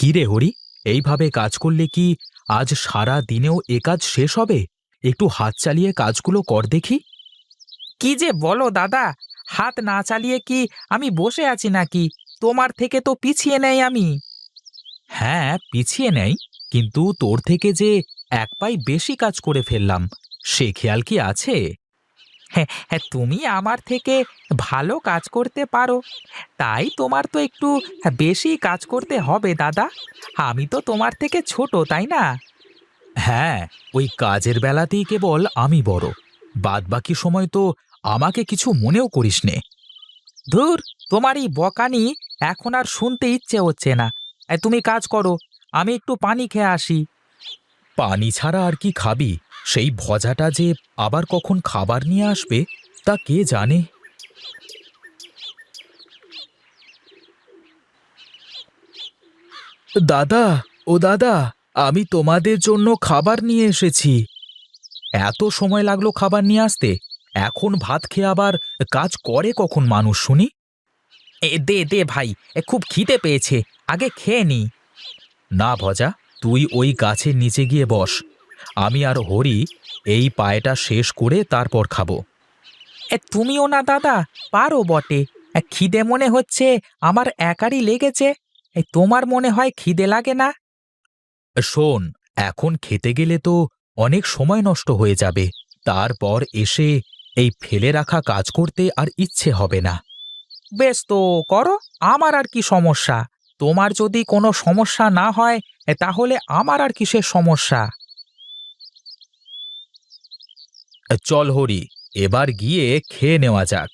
কি রে হরি, এইভাবে কাজ করলে কি আজ সারা দিনেও এ কাজ শেষ হবে? একটু হাত চালিয়ে কাজগুলো কর দেখি। কি যে বলো দাদা, হাত না চালিয়ে কি আমি বসে আছি নাকি? তোমার থেকে তো পিছিয়ে নেই আমি। হ্যাঁ, পিছিয়ে নেই, কিন্তু তোর থেকে যে এক পাই বেশি কাজ করে ফেললাম, সে খেয়াল কি আছে? হ্যাঁ হ্যাঁ, তুমি আমার থেকে ভালো কাজ করতে পারো, তাই তোমার তো একটু বেশি কাজ করতে হবে দাদা। আমি তো তোমার থেকে ছোট, তাই না? হ্যাঁ, ওই কাজের বেলাতেই কেবল আমি বড়, বাদবাকি সময় তো আমাকে কিছু মনেও করিস নে। ধুর, তোমার এই বকানি এখন আর শুনতে ইচ্ছে হচ্ছে না। তুমি কাজ করো, আমি একটু পানি খেয়ে আসি। পানি ছাড়া আর কি খাবি? সেই ভজাটা যে আবার কখন খাবার নিয়ে আসবে তা কে জানে। দাদা, ও দাদা, আমি তোমাদের জন্য খাবার নিয়ে এসেছি। এত সময় লাগলো খাবার নিয়ে আসতে? এখন ভাত খেয়ে আবার কাজ করে কখন মানুষ শুনি? দে দে ভাই, খুব খিদে পেয়েছে, আগে খেয়ে নি। না ভজা, তুই ওই গাছের নিচে গিয়ে বস। আমি আর হরি এই পায়টা শেষ করে তারপর খাবো। তুমিও না দাদা, পারো বটে। খিদে মনে হচ্ছে আমার একারই লেগেছে। তোমার মনে হয় খিদে লাগে না? শোন, এখন খেতে গেলে তো অনেক সময় নষ্ট হয়ে যাবে। তারপর এসে এই ফেলে রাখা কাজ করতে আর ইচ্ছে হবে না। বেশ তো, করো, আমার আর কি সমস্যা? তোমার যদি কোনো সমস্যা না হয়, তাহলে আমার আর কিসের সমস্যা? চল হরি, এবার গিয়ে খেয়ে নেওয়া যাক।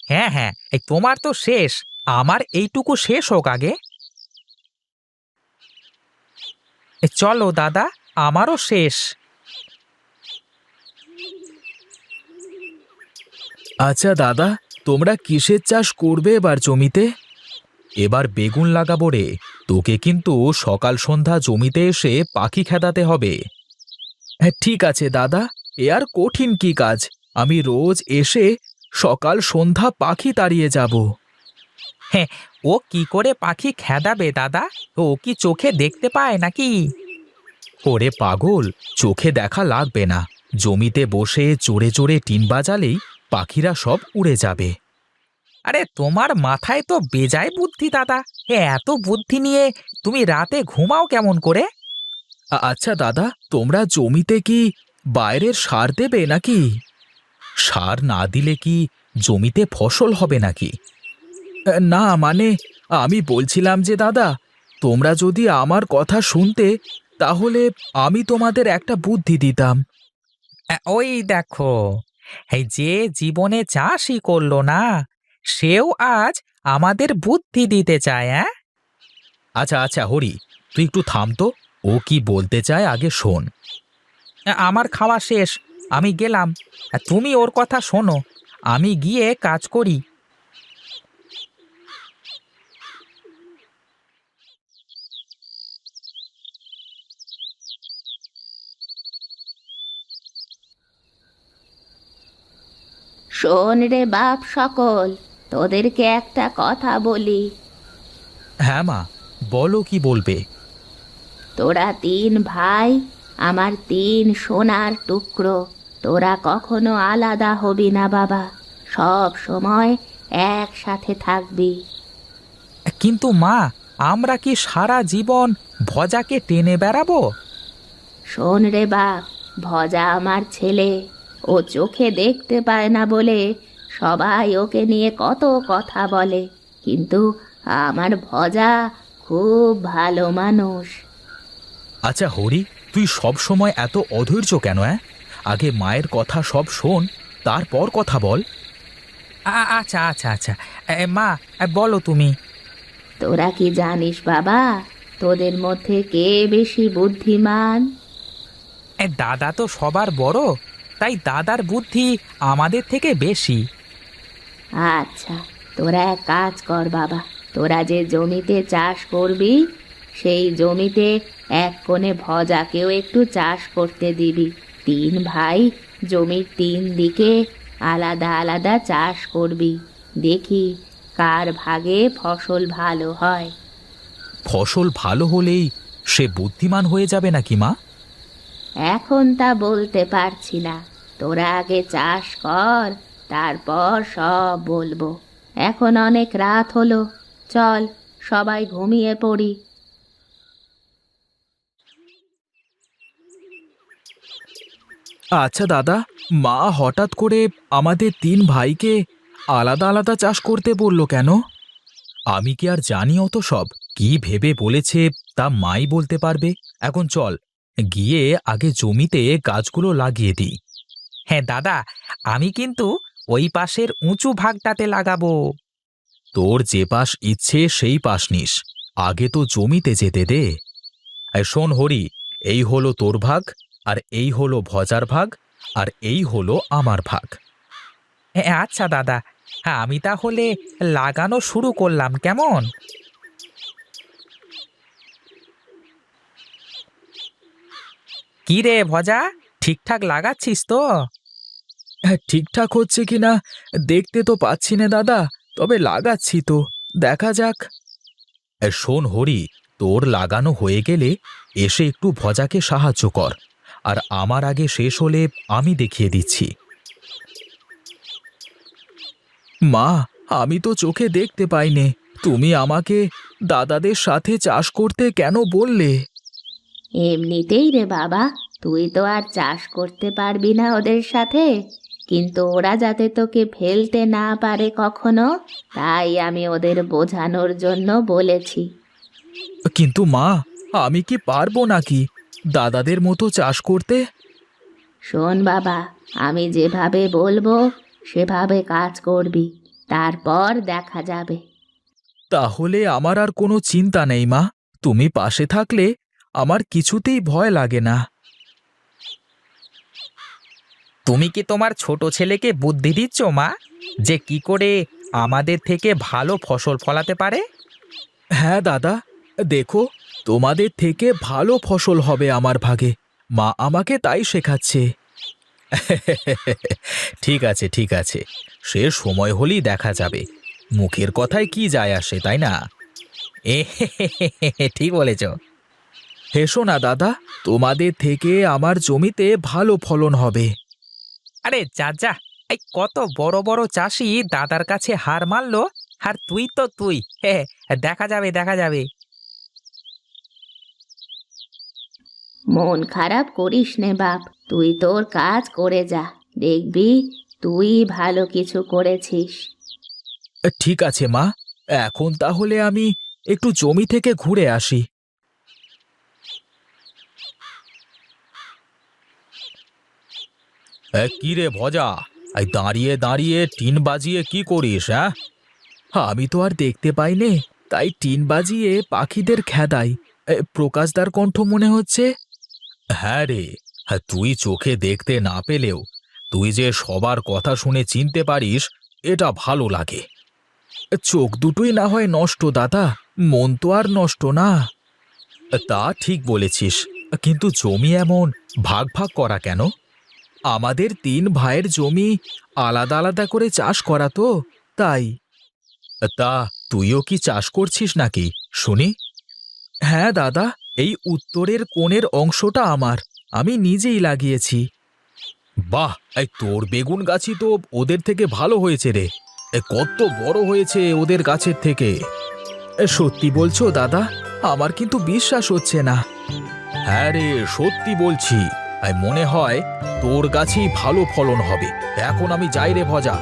হ্যাঁ হ্যাঁ, তোমার তো শেষ, আমার এইটুকু শেষ হোক আগে। চলো দাদা, আমারও শেষ। আচ্ছা দাদা, তোমরা কিসের চাষ করবে এবার জমিতে? এবার বেগুন লাগাবো রে। তোকে কিন্তু সকাল সন্ধ্যা জমিতে এসে পাখি খেদাতে হবে। হ্যাঁ ঠিক আছে দাদা, এ আর কঠিন কি কাজ? আমি রোজ এসে সকাল সন্ধ্যা পাখি তাড়িয়ে যাব। হ্যাঁ, ও কি করে পাখি খেদাবে দাদা? ও কি চোখে দেখতে পায় নাকি? ওরে পাগল, চোখে দেখা লাগবে না, জমিতে বসে চড়ে চড়ে টিন বাজালেই পাখিরা সব উড়ে যাবে। আরে তোমার মাথায় তো বেজায় বুদ্ধি দাদা। এত বুদ্ধি নিয়ে তুমি রাতে ঘুমাও কেমন করে? আচ্ছা দাদা, তোমরা জমিতে কি বাইরের সার দেবে নাকি? সার না দিলে কি জমিতে ফসল হবে নাকি? না মানে, আমি বলছিলাম যে দাদা, তোমরা যদি আমার কথা শুনতে, তাহলে আমি তোমাদের একটা বুদ্ধি দিতাম। ওই দেখো, এই যে জীবনে চাষই করলো না, সেও আজ আমাদের বুদ্ধি দিতে চায়। হ্যাঁ, আচ্ছা আচ্ছা হরি, তুই একটু থাম তো, ও কি বলতে চায় আগে শোন। আমার খাওয়া শেষ, আমি গেলাম। তুমি ওর কথা শোনো, আমি গিয়ে কাজ করি। শোন রে বাপ সকল, তোদেরকে একটা কথা বলি। হ্যাঁ মা, বলো কি বলবে। তোরা তিন ভাই, আমার তিন সোনার টুকরো। তোরা কখনো আলাদা হবি না বাবা, সব সময় একসাথে থাকবি। কিন্তু মা, আমরা কি সারা জীবন ভজাকে টেনে বেড়াবো? শোন রে বাপ, ভজা আমার ছেলে। ও চোখে দেখতে পায় না বলে সবাই ওকে নিয়ে কত কথা বলে, কিন্তু আমার ভজা খুব ভালো মানুষ। আচ্ছা হরি, তুই সব সময় এত অধৈর্য কেন? আগে মায়ের কথা সব শোন, তারপর কথা বল। আচ্ছা আচ্ছা আচ্ছা, মা, বলো তুমি। তোরা কি জানিস বাবা, তোদের মধ্যে কে বেশি বুদ্ধিমান? দাদা তো সবার বড়, তাই দাদার বুদ্ধি আমাদের থেকে বেশি। আচ্ছা, তোরা এক কাজ কর বাবা, তোরা যে জমিতে চাষ করবি, সেই জমিতে এক কোণে ভজাকেও একটু চাষ করতে দিবি। তিন ভাই জমির তিন দিকে আলাদা আলাদা চাষ করবি, দেখি কার ভাগে ফসল ভালো হয়। ফসল ভালো হলেই সে বুদ্ধিমান হয়ে যাবে নাকি মা? এখন তা বলতে পারছি না, তোরা আগে চাষ কর, তারপর সব বলবো। এখন অনেক রাত হলো, চল সবাই ঘুমিয়ে পড়ি। আচ্ছা দাদা, মা হঠাৎ করে আমাদের 3 ভাইকে আলাদা আলাদা চাষ করতে বলল কেন? আমি কি আর জানি অত সব? কি ভেবে বলেছে তা মাই বলতে পারবে। এখন চল গিয়ে আগে জমিতে গাছগুলো লাগিয়ে দিই। হ্যাঁ দাদা, আমি কিন্তু ওই পাশের উঁচু ভাগটাতে লাগাবো। তোর যে পাশ ইচ্ছে সেই পাশ নিস, আগে তো জমিতে যেতে দে। এই শোন হরি, এই হলো তোর ভাগ, আর এই হলো ভজার ভাগ, আর এই হলো আমার ভাগ। হ্যাঁ আচ্ছা দাদা, হ্যাঁ আমি তাহলে লাগানো শুরু করলাম, কেমন? কি রে ভজা, ঠিকঠাক লাগাচ্ছিস তো? হ্যাঁ, ঠিকঠাক হচ্ছে কিনা দেখতে তো পাচ্ছি না দাদা, তবে লাগাচ্ছি তো, দেখা যাক। শোন হরি, তোর লাগানো হয়ে গেলে এসে একটু ভজাকে সাহায্য কর, আর আমার আগে শেষ হলে আমি দেখিয়ে দিচ্ছি। মা, আমি তো চোখে দেখতে পাইনে, তুমি আমাকে দাদাদের সাথে চাষ করতে কেন বললে? এমনিতেই রে বাবা, তুই তো আর চাষ করতে পারবি না ওদের সাথে, কিন্তু ওরা যাতে তোকে ফেলতে না পারে কখনো, তাই আমি ওদের বোঝানোর জন্য বলেছি। কিন্তু মা, আমি কি পারবো নাকি দাদাদের মতো চাষ করতে? শোন বাবা, আমি যেভাবে বলবো সেভাবে কাজ করবি, তারপর দেখা যাবে। তাহলে আমার আর কোনো চিন্তা নেই মা, তুমি পাশে থাকলে আমার কিছুতেই ভয় লাগে না। তুমি কি তোমার ছোট ছেলেকে বুদ্ধি দিচ্ছ মা, যে কি করে আমাদের থেকে ভালো ফসল ফলাতে পারে? হ্যাঁ দাদা, দেখো, তোমাদের থেকে ভালো ফসল হবে আমার ভাগে, মা আমাকে তাই শেখাচ্ছে। ঠিক আছে ঠিক আছে, সে সময় হলেই দেখা যাবে, মুখের কথায় কি যায় আসে, তাই না? এ ঠিক বলেছ। হেসো না দাদা, তোমাদের থেকে আমার জমিতে ভালো ফলন হবে। আরে যা যা, এই কত বড় বড় চাষি দাদার কাছে হার মানলো, আর তুই তো তুই, হ্যাঁ, দেখা যাবে দেখা যাবে। মন খারাপ করিস নে বাপ, তুই তোর কাজ করে যা, দেখবি তুই ভালো কিছু করেছিস। ঠিক আছে মা, এখন তাহলে আমি একটু জমি থেকে ঘুরে আসি। কি রে ভজা, এই দাঁড়িয়ে দাঁড়িয়ে টিন বাজিয়ে কি করিস? হ্যাঁ, আমি তো আর দেখতে পাইনে, তাই টিন বাজিয়ে পাখিদের খেদাই। প্রকাশদার কণ্ঠ মনে হচ্ছে। হ্যাঁ রে, হ্যাঁ, তুই চোখে দেখতে না পেলেও তুই যে সবার কথা শুনে চিনতে পারিস, এটা ভালো লাগে। চোখ দুটোই না হয় নষ্ট দাদা, মন তো আর নষ্ট না। তা ঠিক বলেছিস, কিন্তু জমি এমন ভাগ ভাগ করা কেন? আমাদের 3 ভাইয়ের জমি আলাদা আলাদা করে চাষ করা তো, তাই। তা তুইও কি চাষ করছিস নাকি শুনি? হ্যাঁ দাদা, এই উত্তরের কোণের অংশটা আমার, আমি নিজেই লাগিয়েছি। বাহ, এই তোর বেগুন গাছই তো ওদের থেকে ভালো হয়েছে রে, কত বড় হয়েছে ওদের গাছের থেকে। সত্যি বলছো দাদা? আমার কিন্তু বিশ্বাস হচ্ছে না। হ্যাঁ রে, সত্যি বলছি, মনে হয় তোর গাছেই ভালো ফলন হবে। এখন আমি যাই রে ভজা,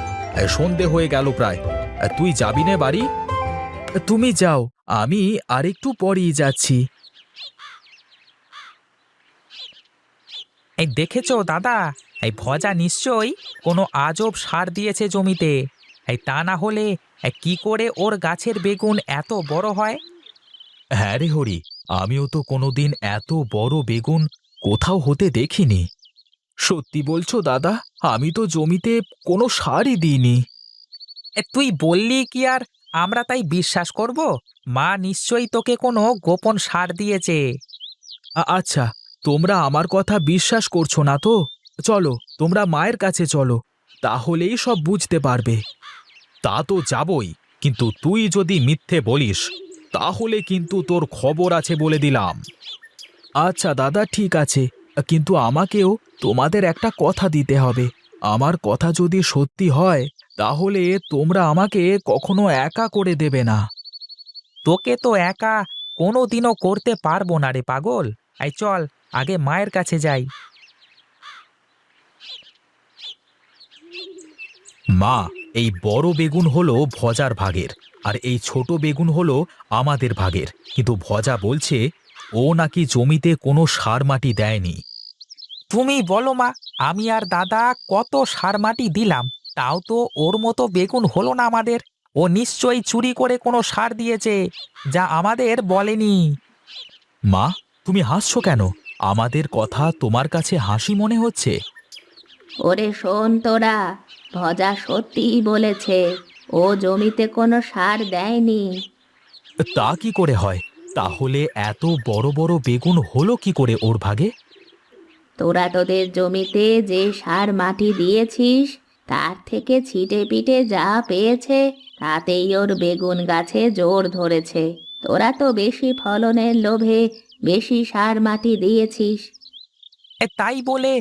সন্ধে হয়ে গেল প্রায়, তুই যাবি নে বাড়ি? তুমি যাও, আমি আরেকটু পরেই যাচ্ছি। এই দেখেছো দাদা, এই ভজা নিশ্চয়ই কোনো আজব সার দিয়েছে জমিতে, এই তা না হলে কি করে ওর গাছের বেগুন এত বড় হয়? হ্যাঁ রে হরি, আমিও তো কোনোদিন এত বড় বেগুন কোথাও হতে দেখিনি। সত্যি বলছো দাদা? আমি তো জমিতে কোনো সারই দিইনি। তুই বললি কি আর আমরা তাই বিশ্বাস করব? মা নিশ্চয়ই তোকে কোনো গোপন সার দিয়েছে। আচ্ছা, তোমরা আমার কথা বিশ্বাস করছো না তো? চলো, তোমরা মায়ের কাছে চলো, তাহলেই সব বুঝতে পারবে। তা তো যাবই, কিন্তু তুই যদি মিথ্যে বলিস তাহলে কিন্তু তোর খবর আছে বলে দিলাম। আচ্ছা দাদা, ঠিক আছে, কিন্তু আমাকেও তোমাদের একটা কথা দিতে হবে। আমার কথা যদি সত্যি হয় তাহলে তোমরা আমাকে কখনো একা করে দেবে না। তোকে তো একা কোনো দিনও করতে পারবো না রে পাগল। এই চল, আগে মায়ের কাছে যাই। মা, এই বড় বেগুন হলো ভজার ভাগের, আর এই ছোট বেগুন হলো আমাদের ভাগের। কিন্তু ভজা বলছে ও নাকি জমিতে কোনো সার মাটি দেয়নি। তুমি বলো মা, আমি আর দাদা কত সার মাটি দিলাম, তাও তো ওর মতো বেগুন হলো না আমাদের। ও নিশ্চয়ই চুরি করে কোনো সার দিয়েছে, যা আমাদের বলেনি। মা, তুমি হাসছো কেন? আমাদের কথা তোমার কাছে হাসি মনে হচ্ছে? ওরে শোন তোরা, ভজা সত্যিই বলেছে, ও জমিতে কোনো সার দেয়নি। তা কি করে হয়? তাহলে এত বড় বড় বেগুন হলো কি করে ওর ভাগে? তোরা তোদের জমিতে যে সার মাটি দিয়েছিস তার থেকে ছিটে পিটে যা পেয়েছে তাতেই ওর বেগুন গাছে জোর ধরেছে। তোরা তো বেশি ফলনের লোভে বেশি সার মাটি দিয়েছিস। তাই বলে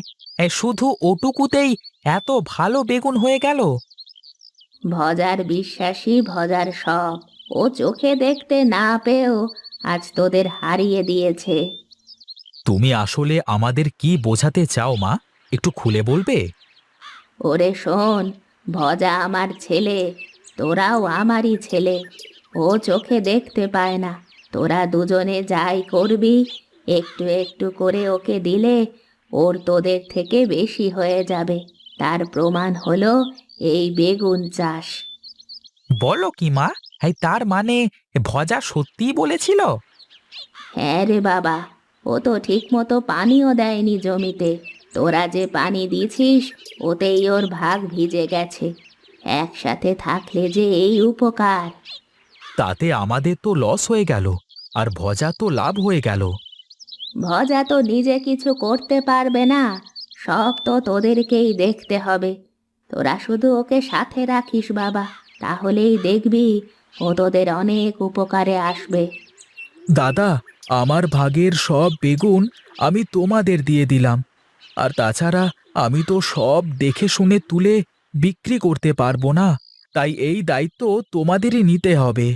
শুধু ওটুকুতেই এত ভালো বেগুন হয়ে গেল? ভজার বিশ্বাসী ভজার সব, ও চোখে দেখতে না পেয়েও আজ তোদের হারিয়ে দিয়েছে। তুমি আসলে আমাদের কি বোঝাতে চাও মা? একটু খুলে বলবে? ওরে শোন, ভজা আমার ছেলে, তোরাও আমারই ছেলে। ও চোখে দেখতে পায় না। তোরা দুজনে যাই করবি, একটু একটু করে ওকে দিলে ওর তোদের থেকে বেশি হয়ে যাবে। তার প্রমাণ হলো এই বেগুন চাষ। বলো কি মা, তার মানে ভজা সত্যিই বলেছিল? হ্যাঁ রে বাবা, ও তো ঠিক মতো পানিও দেয়নি জমিতে। তোরা যে পানি দিছিস ওতেই ওর ভাগ ভিজে গেছে। একসাথে থাকলে যে এই উপকার। তাতে আমাদের তো লস হয়ে গেল, আর ভজা তো লাভ হয়ে গেল। ভজা তো নিজে কিছু করতে পারবে না, সব তো তোদেরকেই দেখতে হবে। তোরা শুধু ওকে সাথে রাখিস বাবা, তাহলেই দেখবি ও তোদের অনেক উপকারে আসবে। দাদা, আমার ভাগের সব বেগুন আমি তোমাদের দিয়ে দিলাম, আর তাছাড়া আমি তো সব দেখে শুনে তুলে বিক্রি করতে পারবো না, তাই এই দায়িত্ব তোমাদেরই নিতে হবে।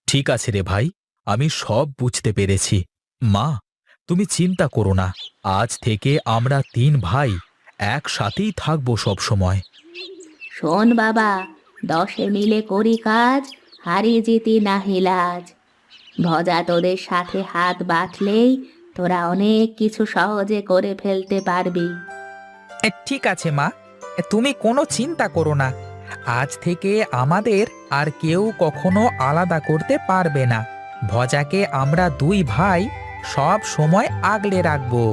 ঠিক আছে রে ভাই, আমি সব বুঝতে পেরেছি। মা, তুমি চিন্তা করো না, আজ থেকে আমরা 3 ভাই একসাথেই থাকবো সব সময়। শোন বাবা, 10 মিলে করি কাজ, হারি জিতি নাহি লাজ। ভজা তোদের সাথে হাত বাঁধলেই তোরা অনেক কিছু সহজে করে ফেলতে পারবি। ঠিক আছে মা, তুমি কোনো চিন্তা করো না। আজ থেকে আমাদের আর কেউ কখনো আলাদা করতে পারবে না। ভজাকে আমরা 2 ভাই সব সময় আগলে রাখবো।